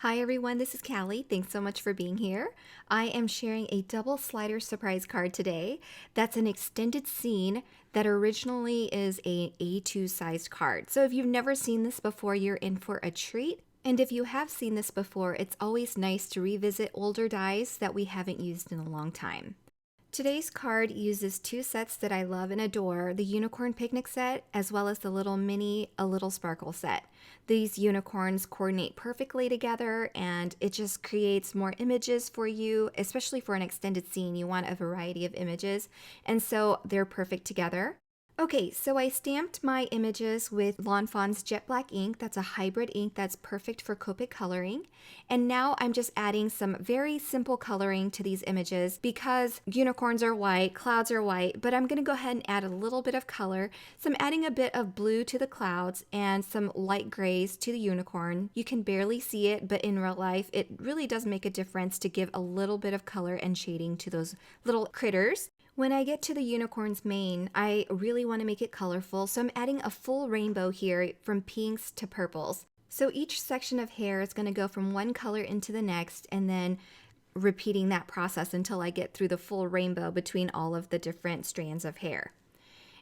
Hi everyone, this is Callie. Thanks so much for being here. I am sharing a double slider surprise card today. That's an extended scene that originally is a A2 sized card. So if you've never seen this before, you're in for a treat. And if you have seen this before, it's always nice to revisit older dies that we haven't used in a long time. Today's card uses two sets that I love and adore, the Unicorn Picnic set as well as the little mini A Little Sparkle set. These unicorns coordinate perfectly together and it just creates more images for you, especially for an extended scene. You want a variety of images, and so they're perfect together. Okay, so I stamped my images with Lawn Fawn's Jet Black ink. That's a hybrid ink that's perfect for Copic coloring. And now I'm just adding some very simple coloring to these images because unicorns are white, clouds are white, but I'm gonna go ahead and add a little bit of color. So I'm adding a bit of blue to the clouds and some light grays to the unicorn. You can barely see it, but in real life, it really does make a difference to give a little bit of color and shading to those little critters. When I get to the unicorn's mane, I really want to make it colorful, so I'm adding a full rainbow here from pinks to purples. So each section of hair is going to go from one color into the next and then repeating that process until I get through the full rainbow between all of the different strands of hair.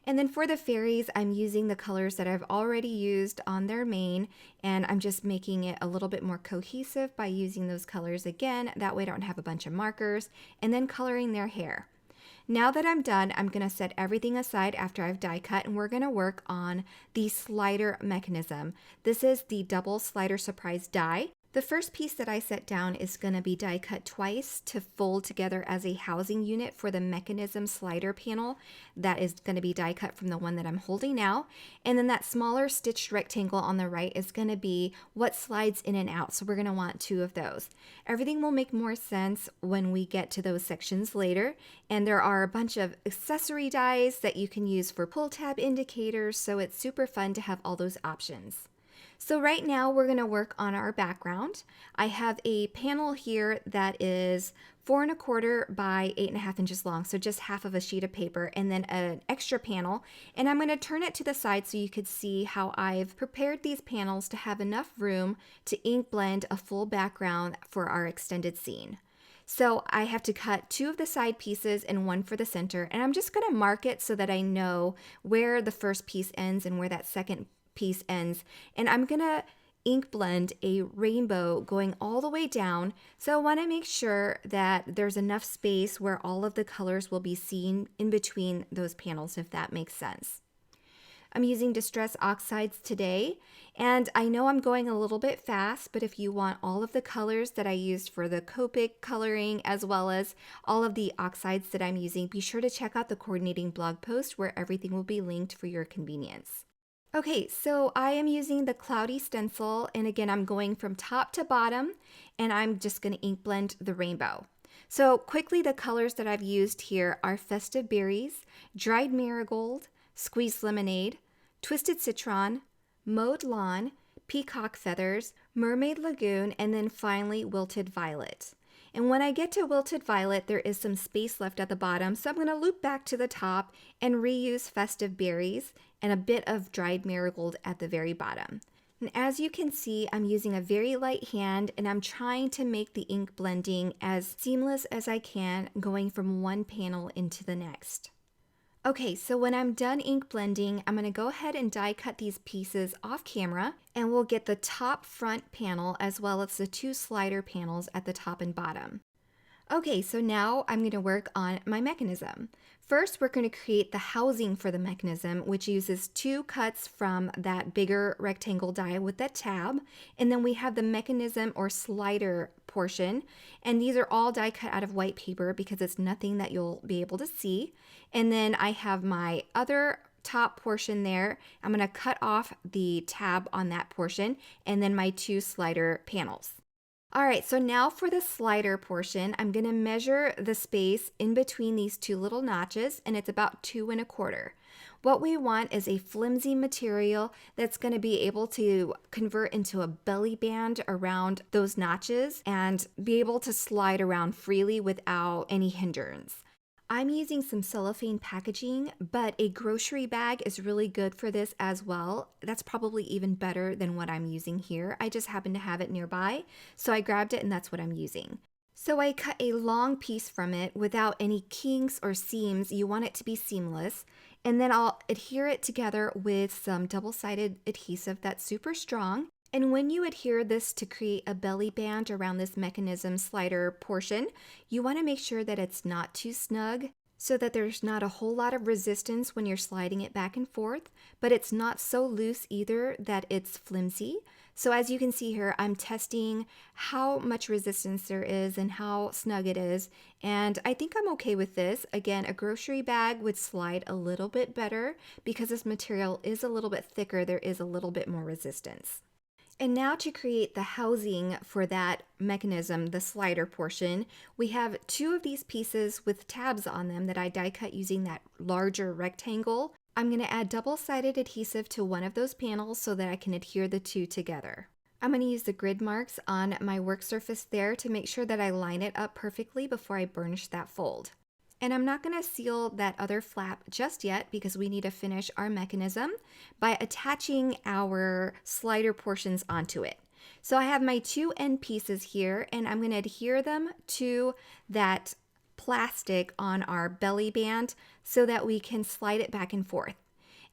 And then for the fairies, I'm using the colors that I've already used on their mane, and I'm just making it a little bit more cohesive by using those colors again. That way I don't have a bunch of markers, and then coloring their hair. Now that I'm done, I'm going to set everything aside after I've die cut, and we're going to work on the slider mechanism. This is the double slider surprise die. The first piece that I set down is going to be die cut twice to fold together as a housing unit for the mechanism slider panel. That is going to be die cut from the one that I'm holding now. And then that smaller stitched rectangle on the right is going to be what slides in and out. So we're going to want two of those. Everything will make more sense when we get to those sections later. And there are a bunch of accessory dies that you can use for pull tab indicators. So it's super fun to have all those options. So right now we're going to work on our background. I have a panel here that is 4¼ by 8½ inches long, so just half of a sheet of paper, and then an extra panel. And I'm going to turn it to the side so you could see how I've prepared these panels to have enough room to ink blend a full background for our extended scene. So I have to cut two of the side pieces and one for the center, and I'm just going to mark it so that I know where the first piece ends and where that second piece ends. And I'm gonna ink blend a rainbow going all the way down, so I want to make sure that there's enough space where all of the colors will be seen in between those panels, if that makes sense. I'm using Distress Oxides today, and I know I'm going a little bit fast, but if you want all of the colors that I used for the Copic coloring as well as all of the oxides that I'm using, be sure to check out the coordinating blog post where everything will be linked for your convenience. Okay, so I am using the Cloudy stencil, and again, I'm going from top to bottom, and I'm just going to ink blend the rainbow. So quickly, the colors that I've used here are Festive Berries, Dried Marigold, Squeezed Lemonade, Twisted Citron, Mowed Lawn, Peacock Feathers, Mermaid Lagoon, and then finally Wilted Violet. And when I get to Wilted Violet, there is some space left at the bottom, so I'm going to loop back to the top and reuse Festive Berries and a bit of Dried Marigold at the very bottom. And as you can see, I'm using a very light hand, and I'm trying to make the ink blending as seamless as I can, going from one panel into the next. Okay, so when I'm done ink blending, I'm going to go ahead and die cut these pieces off camera, and we'll get the top front panel as well as the two slider panels at the top and bottom. Okay, so now I'm going to work on my mechanism. First, we're going to create the housing for the mechanism, which uses two cuts from that bigger rectangle die with that tab. And then we have the mechanism or slider portion. And these are all die cut out of white paper because it's nothing that you'll be able to see. And then I have my other top portion there. I'm going to cut off the tab on that portion and then my two slider panels. All right, so now for the slider portion, I'm going to measure the space in between these two little notches, and it's about 2¼ What we want is a flimsy material that's going to be able to convert into a belly band around those notches and be able to slide around freely without any hindrance. I'm using some cellophane packaging, but a grocery bag is really good for this as well. That's probably even better than what I'm using here. I just happen to have it nearby, so I grabbed it and that's what I'm using. So I cut a long piece from it without any kinks or seams. You want it to be seamless. And then I'll adhere it together with some double-sided adhesive that's super strong. And when you adhere this to create a belly band around this mechanism slider portion, you want to make sure that it's not too snug so that there's not a whole lot of resistance when you're sliding it back and forth, but it's not so loose either that it's flimsy. So as you can see here, I'm testing how much resistance there is and how snug it is, and I think I'm okay with this. Again, a grocery bag would slide a little bit better because this material is a little bit thicker, there is a little bit more resistance. And now to create the housing for that mechanism, the slider portion, we have two of these pieces with tabs on them that I die cut using that larger rectangle. I'm going to add double-sided adhesive to one of those panels so that I can adhere the two together. I'm going to use the grid marks on my work surface there to make sure that I line it up perfectly before I burnish that fold. And I'm not going to seal that other flap just yet because we need to finish our mechanism by attaching our slider portions onto it. So I have my two end pieces here and I'm going to adhere them to that plastic on our belly band so that we can slide it back and forth.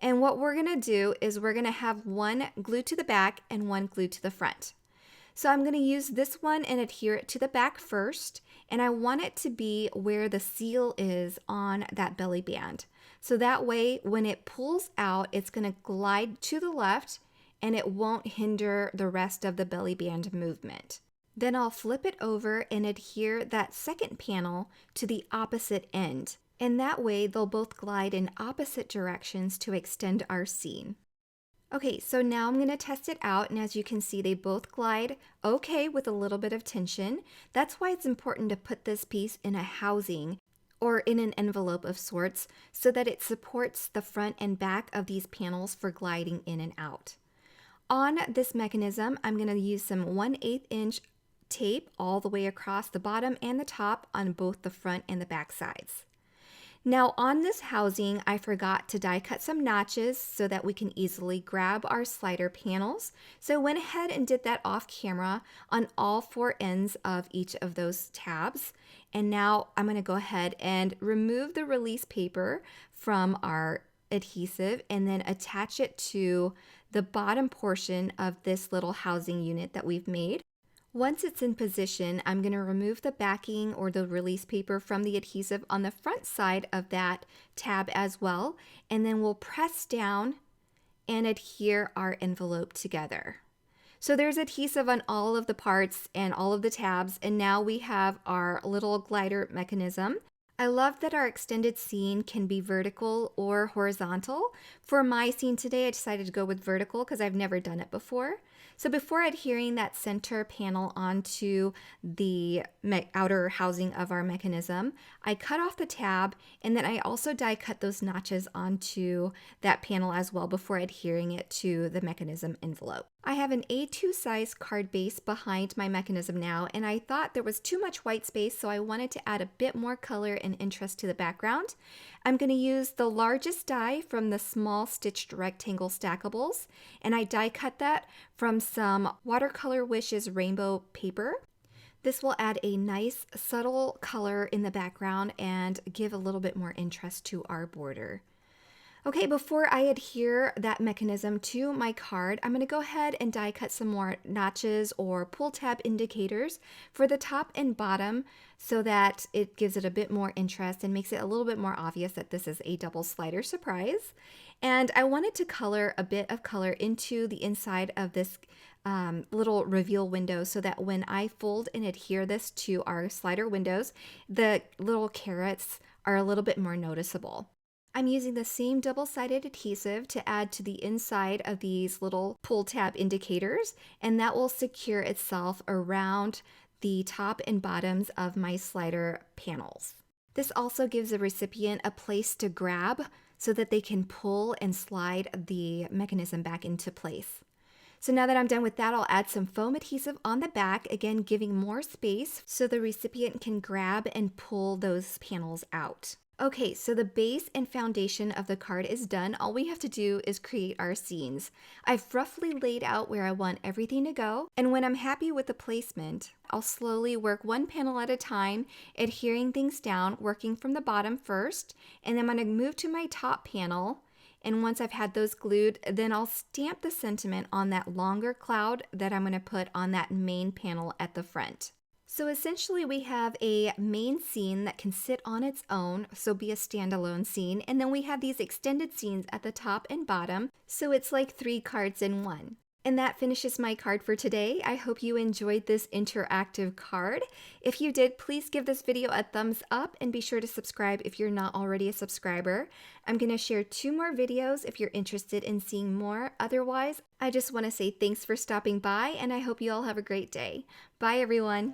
And what we're going to do is we're going to have one glued to the back and one glued to the front. So I'm going to use this one and adhere it to the back first, and I want it to be where the seal is on that belly band. So that way when it pulls out, it's going to glide to the left and it won't hinder the rest of the belly band movement. Then I'll flip it over and adhere that second panel to the opposite end. And that way they'll both glide in opposite directions to extend our scene. Okay, so now I'm going to test it out, and as you can see, they both glide okay with a little bit of tension. That's why it's important to put this piece in a housing or in an envelope of sorts so that it supports the front and back of these panels for gliding in and out. On this mechanism, I'm going to use some 1/8 inch tape all the way across the bottom and the top on both the front and the back sides. Now on this housing, I forgot to die cut some notches so that we can easily grab our slider panels. So I went ahead and did that off camera on all four ends of each of those tabs. And now I'm going to go ahead and remove the release paper from our adhesive and then attach it to the bottom portion of this little housing unit that we've made. Once it's in position, I'm going to remove the backing or the release paper from the adhesive on the front side of that tab as well, and then we'll press down and adhere our envelope together. So there's adhesive on all of the parts and all of the tabs, and now we have our little glider mechanism. I love that our extended scene can be vertical or horizontal. For my scene today, I decided to go with vertical because I've never done it before. So before adhering that center panel onto the outer housing of our mechanism, I cut off the tab and then I also die cut those notches onto that panel as well before adhering it to the mechanism envelope. I have an A2 size card base behind my mechanism now, and I thought there was too much white space, so I wanted to add a bit more color and interest to the background. I'm going to use the largest die from the small stitched rectangle stackables, and I die cut that from some Watercolor Wishes rainbow paper. This will add a nice subtle color in the background and give a little bit more interest to our border. Okay, before I adhere that mechanism to my card, I'm going to go ahead and die cut some more notches or pull tab indicators for the top and bottom so that it gives it a bit more interest and makes it a little bit more obvious that this is a double slider surprise. And I wanted to color a bit of color into the inside of this little reveal window so that when I fold and adhere this to our slider windows, the little carrots are a little bit more noticeable. I'm using the same double-sided adhesive to add to the inside of these little pull tab indicators, and that will secure itself around the top and bottoms of my slider panels. This also gives the recipient a place to grab so that they can pull and slide the mechanism back into place. So now that I'm done with that, I'll add some foam adhesive on the back, again giving more space so the recipient can grab and pull those panels out. Okay, so the base and foundation of the card is done. All we have to do is create our scenes. I've roughly laid out where I want everything to go, and when I'm happy with the placement, I'll slowly work one panel at a time, adhering things down, working from the bottom first, and then I'm going to move to my top panel. And once I've had those glued, then I'll stamp the sentiment on that longer cloud that I'm going to put on that main panel at the front. So essentially we have a main scene that can sit on its own, so be a standalone scene, and then we have these extended scenes at the top and bottom, so it's like 3 cards in one. And that finishes my card for today. I hope you enjoyed this interactive card. If you did, please give this video a thumbs up and be sure to subscribe if you're not already a subscriber. I'm going to share 2 more videos if you're interested in seeing more. Otherwise, I just want to say thanks for stopping by and I hope you all have a great day. Bye everyone!